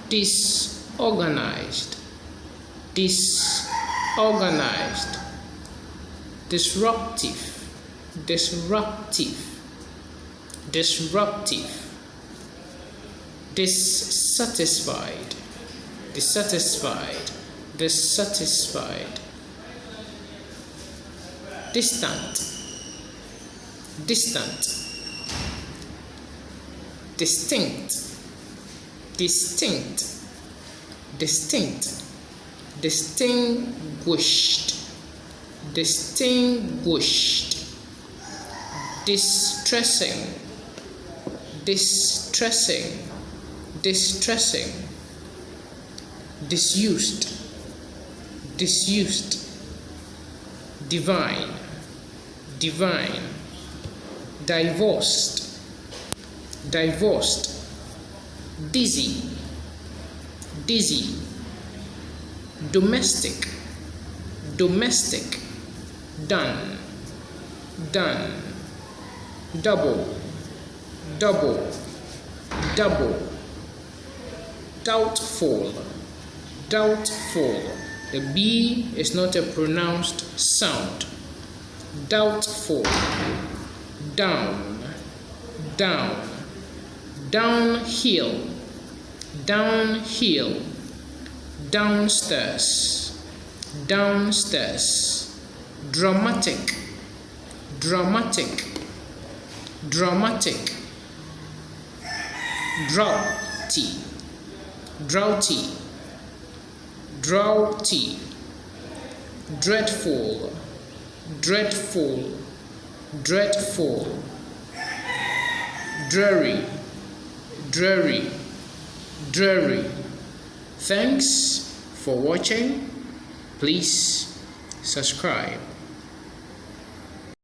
disorganized, disorganized, disruptive, disruptive, disruptive, dissatisfied, dissatisfied, dissatisfied, distant, distant, distinct, distinct, distinct, distinguished, distinguished, distressing, distressing, distressing, disused, disused, divine, divine, divorced, divorced, dizzy, dizzy, domestic, domestic, done, done, double, double, double, doubtful, doubtful. The B is not a pronounced sound. Doubtful, down, down, downhill, downhill, downstairs, downstairs, dramatic, dramatic, dramatic, draughty, draughty, draughty, dreadful, dreadful, dreadful, dreary, dreary, dreary. Thanks for watching. Please subscribe.